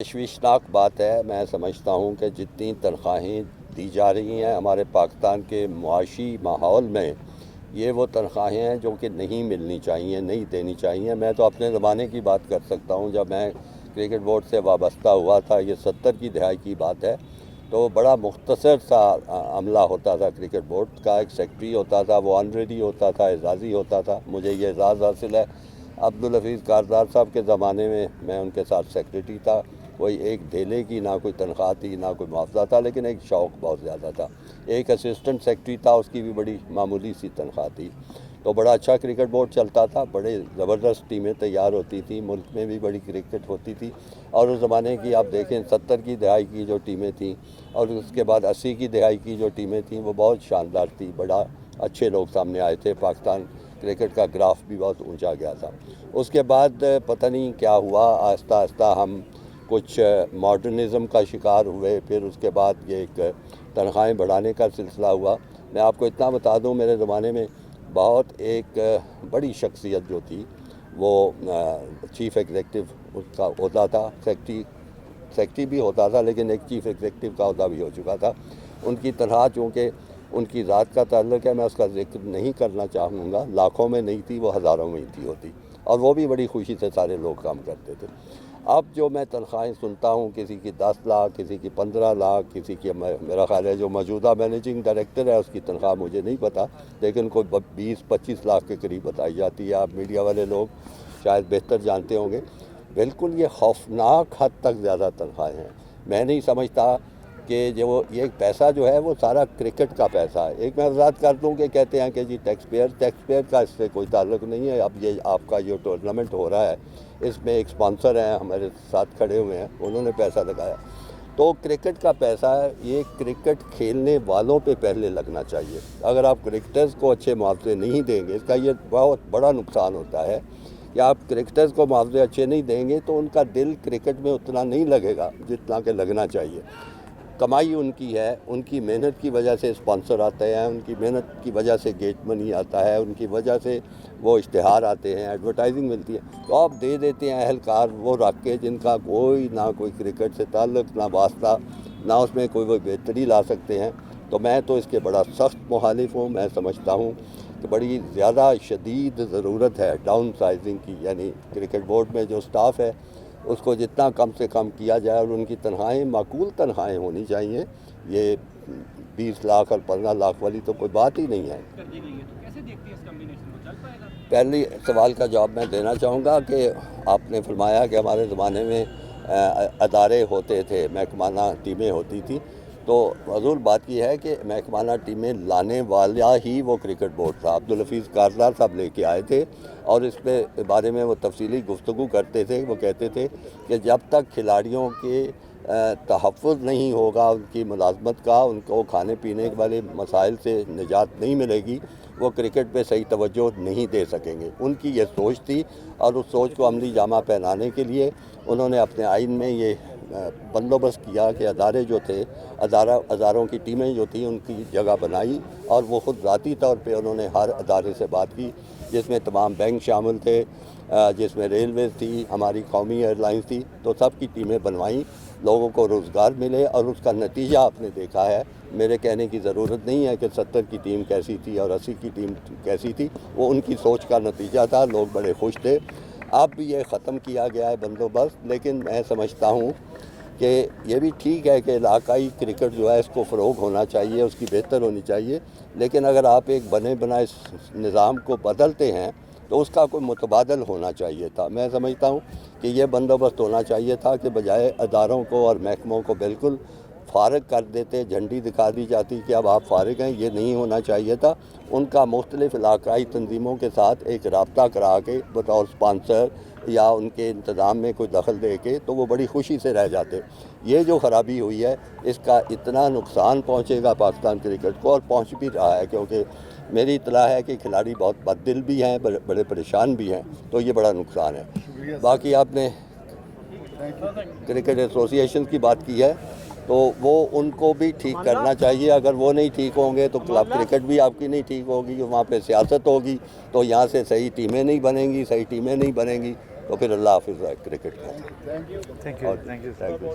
تشویشناک بات ہے۔ میں سمجھتا ہوں کہ جتنی تنخواہیں دی جا رہی ہیں ہمارے پاکستان کے معاشی ماحول میں، یہ وہ تنخواہیں ہیں جو کہ نہیں ملنی چاہیے، نہیں دینی چاہیے۔ میں تو اپنے زمانے کی بات کر سکتا ہوں، جب میں کرکٹ بورڈ سے وابستہ ہوا تھا، یہ 70 کی دہائی کی بات ہے، تو بڑا مختصر سا عملہ ہوتا تھا کرکٹ بورڈ کا۔ ایک سیکٹری ہوتا تھا، وہ آنریڈی ہوتا تھا، اعزازی ہوتا تھا۔ مجھے یہ اعزاز حاصل ہے عبدالحفیظ کارزار صاحب کے زمانے میں ان کے ساتھ سیکریٹری تھا۔ کوئی ایک دھیلے کی نہ کوئی تنخواہ تھی، نہ کوئی معاوضہ تھا، لیکن ایک شوق بہت زیادہ تھا۔ ایک اسسٹنٹ سیکرٹری تھا، اس کی بھی بڑی معمولی سی تنخواہ تھی، تو بڑا اچھا کرکٹ بورڈ چلتا تھا، بڑے زبردست ٹیمیں تیار ہوتی تھیں، ملک میں بھی بڑی کرکٹ ہوتی تھی۔ اور اس زمانے کی آپ دیکھیں 70 کی دہائی کی جو ٹیمیں تھیں اور اس کے بعد 80 کی دہائی کی جو ٹیمیں تھیں، وہ بہت شاندار تھی، بڑا اچھے لوگ سامنے آئے تھے، پاکستان کرکٹ کا گراف بھی بہت اونچا گیا تھا۔ اس کے بعد پتہ نہیں کیا ہوا، آہستہ آہستہ ہم کچھ ماڈرنزم کا شکار ہوئے، پھر اس کے بعد یہ ایک تنخواہیں بڑھانے کا سلسلہ ہوا۔ میں آپ کو اتنا بتا دوں، میرے زمانے میں بہت ایک بڑی شخصیت جو تھی، وہ چیف ایگزیکٹو اس کا عہدہ تھا، سیکٹری بھی ہوتا تھا، لیکن ایک چیف ایگزیکٹو کا عہدہ بھی ہو چکا تھا۔ ان کی تنخواہ چونکہ ان کی ذات کا تعلق ہے، میں اس کا ذکر نہیں کرنا چاہوں گا، لاکھوں میں نہیں تھی، وہ ہزاروں میں ہی تھی ہوتی، اور وہ بھی بڑی خوشی سے سارے لوگ کام کرتے تھے۔ اب جو میں تنخواہیں سنتا ہوں، کسی کی 10 لاکھ، کسی کی 15 لاکھ، کسی کی میرا خیال ہے جو موجودہ مینیجنگ ڈائریکٹر ہے اس کی تنخواہ مجھے نہیں پتہ، لیکن کوئی 20-25 لاکھ کے قریب بتائی جاتی ہے۔ آپ میڈیا والے لوگ شاید بہتر جانتے ہوں گے۔ بالکل یہ خوفناک حد تک زیادہ تنخواہیں ہیں۔ میں نہیں سمجھتا کہ جو یہ پیسہ جو ہے وہ سارا کرکٹ کا پیسہ ہے۔ ایک میں وضاحت کر دوں کہ کہتے ہیں کہ جی ٹیکس پیئر کا اس سے کوئی تعلق نہیں ہے۔ اب یہ آپ کا جو ٹورنامنٹ ہو رہا ہے، اس میں ایک سپانسر ہیں ہمارے ساتھ کھڑے ہوئے ہیں، انہوں نے پیسہ لگایا، تو کرکٹ کا پیسہ ہے، یہ کرکٹ کھیلنے والوں پہ پہلے لگنا چاہیے۔ اگر آپ کرکٹرز کو اچھے معاوضے نہیں دیں گے، اس کا یہ بہت بڑا نقصان ہوتا ہے کہ آپ کرکٹرز کو معاوضے اچھے نہیں دیں گے تو ان کا دل کرکٹ میں اتنا نہیں لگے گا جتنا کہ لگنا چاہیے۔ کمائی ان کی ہے، ان کی محنت کی وجہ سے اسپانسر آتے ہیں، ان کی محنت کی وجہ سے گیٹ منی آتا ہے، ان کی وجہ سے وہ اشتہار آتے ہیں، ایڈورٹائزنگ ملتی ہے، تو آپ دے دیتے ہیں اہلکار وہ رکھ کے جن کا نہ کوئی کرکٹ سے تعلق، نہ واسطہ، نہ اس میں کوئی وہ بہتری لا سکتے ہیں۔ تو میں تو اس کے بڑا سخت مخالف ہوں۔ میں سمجھتا ہوں کہ بڑی زیادہ شدید ضرورت ہے ڈاؤن سائزنگ کی، یعنی کرکٹ بورڈ میں جو سٹاف ہے اس کو جتنا کم سے کم کیا جائے، اور ان کی تنخواہیں معقول تنخواہیں ہونی چاہیے۔ یہ 20 لاکھ اور 15 لاکھ والی تو کوئی بات ہی نہیں ہے۔ پہلی سوال کا جواب میں دینا چاہوں گا کہ آپ نے فرمایا کہ ہمارے زمانے میں ادارے ہوتے تھے، محکمانہ ٹیمیں ہوتی تھی، تو حضور بات یہ ہے کہ محکمانہ ٹیمیں لانے والا ہی وہ کرکٹ بورڈ تھا۔ عبدالحفیظ کارزار صاحب لے کے آئے تھے، اور اس پہ بارے میں وہ تفصیلی گفتگو کرتے تھے۔ وہ کہتے تھے کہ جب تک کھلاڑیوں کے تحفظ نہیں ہوگا، ان کی ملازمت کا، ان کو کھانے پینے والے مسائل سے نجات نہیں ملے گی، وہ کرکٹ پہ صحیح توجہ نہیں دے سکیں گے۔ ان کی یہ سوچ تھی، اور اس سوچ کو عملی جامہ پہنانے کے لیے انہوں نے اپنے آئین میں یہ بندوبست کیا کہ ادارے جو تھے، ہزاروں کی ٹیمیں جو تھیں، ان کی جگہ بنائی، اور وہ خود ذاتی طور پہ انہوں نے ہر ادارے سے بات کی، جس میں تمام بینک شامل تھے، جس میں ریلویز تھی، ہماری قومی ایئر لائنز تھی، تو سب کی ٹیمیں بنوائیں، لوگوں کو روزگار ملے، اور اس کا نتیجہ آپ نے دیکھا ہے۔ میرے کہنے کی ضرورت نہیں ہے کہ 70 کی ٹیم کیسی تھی اور 80 کی ٹیم کیسی تھی، وہ ان کی سوچ کا نتیجہ تھا، لوگ بڑے خوش تھے۔ اب یہ ختم کیا گیا ہے بندوبست، لیکن میں سمجھتا ہوں کہ یہ بھی ٹھیک ہے کہ علاقائی کرکٹ جو ہے اس کو فروغ ہونا چاہیے، اس کی بہتر ہونی چاہیے، لیکن اگر آپ ایک بنے بنائے نظام کو بدلتے ہیں تو اس کا کوئی متبادل ہونا چاہیے تھا۔ میں سمجھتا ہوں کہ یہ بندوبست ہونا چاہیے تھا کہ بجائے اداروں کو اور محکموں کو بالکل فارغ کر دیتے، جھنڈی دکھا دی جاتی کہ اب آپ فارغ ہیں، یہ نہیں ہونا چاہیے تھا۔ ان کا مختلف علاقائی تنظیموں کے ساتھ ایک رابطہ کرا کے بطور سپانسر یا ان کے انتظام میں کوئی دخل دے کے، تو وہ بڑی خوشی سے رہ جاتے۔ یہ جو خرابی ہوئی ہے، اس کا اتنا نقصان پہنچے گا پاکستان کرکٹ کو، اور پہنچ بھی رہا ہے، کیونکہ میری اطلاع ہے کہ کھلاڑی بہت بد دل بھی ہیں، بڑے پریشان بھی ہیں، تو یہ بڑا نقصان ہے۔ باقی آپ نے کرکٹ ایسوسی ایشن کی بات کی ہے، تو وہ ان کو بھی ٹھیک کرنا چاہیے۔ اگر وہ نہیں ٹھیک ہوں گے تو کلب کرکٹ بھی آپ کی نہیں ٹھیک ہوگی، وہاں پہ سیاست ہوگی، تو یہاں سے صحیح ٹیمیں نہیں بنیں گی، تو پھر اللہ حافظ ہے کرکٹ کا. Thank you. Thank you.